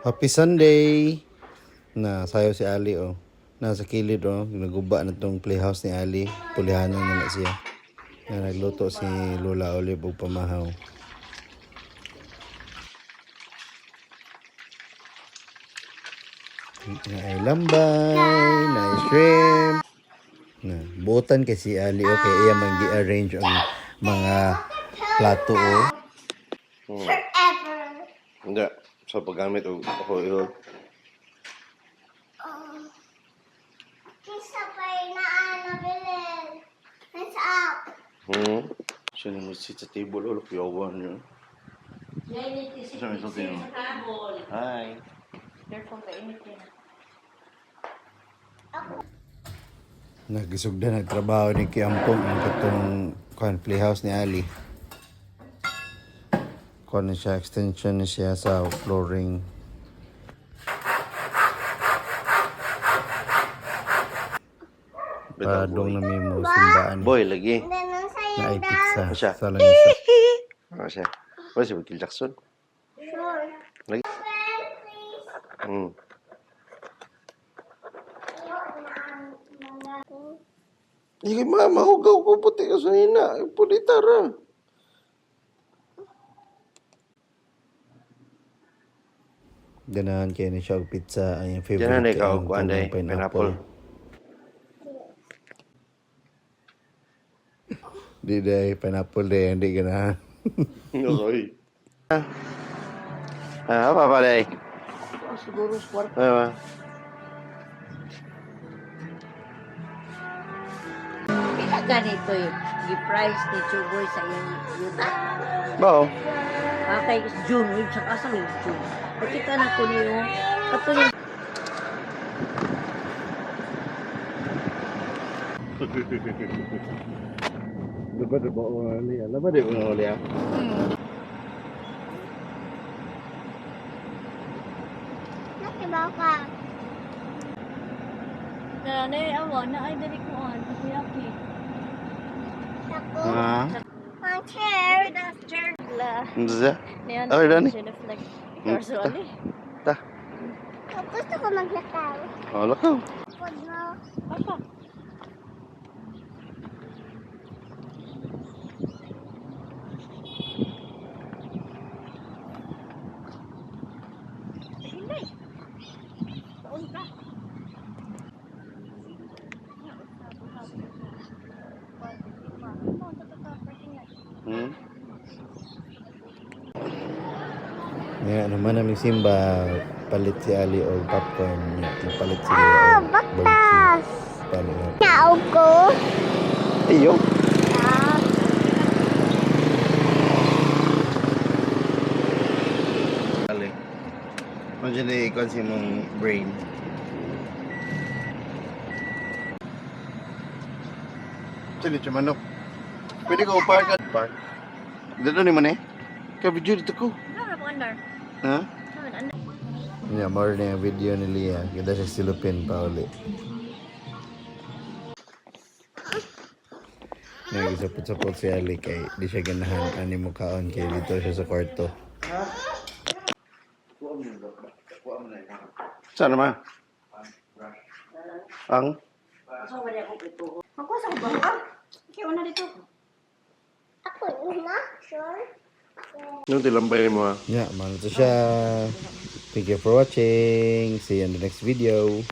Happy Sunday! Na sayo si Ali oh. Nasa kilid oh. Naguba na tong playhouse ni Ali. Pulihanan na siya. Na nagluto si Lola Olive og pamahaw. Na ay lambay, na ay shrimp. Na butan kay si Ali okay, iya man gi-arrange ang mga plato oh. Forever. Hindi. Sa paggamit o ako ihog. Kisa pa na bilin. It's up. Siya na mo sit sa table o lukiyawan niyo. Siya may sulti mo. Hi. Careful ka init yan. Nagisugdan nagtrabaho ni Kiampong ang katong playhouse ni Ali. Kuha na siya, extension na siya sa flooring. Padong na mimo simbaan Boy, lagi. Then ang na ay sayo pizza Siya. sa langisa. Ano siya? Ano si Michael Jackson? Sure. Lagi. Please. Hindi mama, hugaw ko puti ka sa hina. Pulita ra. Ganahan kayo ni siya og pizza. Ang favorite Diyan na ikaw, ang kuhan day, tunong pineapple. Di day, pineapple day, hindi ganahan. Okay. Apa pa day? Siguro sa kwarto. Ano? Kaya ganito eh. Gi-price ni Chuboy sa iyong yuta. Bao? Kay June, yun sa kasang yung June. Nakita na ko niyo. Kapag Dapat ba uli? Dapat ba uli ah? Nakibaw ka. na awa na ay dali ko an. Yaki. Ako. Ha? Ang chair. That's chair la. Ano siya? Niyan. Okay, Dani. Sineflect. Personally. Ta. Gusto ko maglakaw. Wala ka. Pag mo. Papa. Hindi. Taon ka. Nga naman namin simba, palit si Ali o popcorn. Palit sila Ah, og baktas. palit. Naog ko. Iyo. Ah. Ali. Ano dyan na ikon si mong brain? Saan ito manok? Pwede ko park at park. Dito ni man eh. Ka-video dito ko. Ano na under? Ha? Yeah, more na yung video ni Lia. Kita siya silupin pa uli. Nagisapot-sapot si Ali kay di siya ganahan ani mo kaon kay dito siya sa kwarto. Saan naman? Ang? Asa wala ko ito. Ako sa bangka. Kaya na dito. Ako na. Sure. Nung tilambay mo ha? Yeah, man to siya. Thank you for watching. See you in the next video.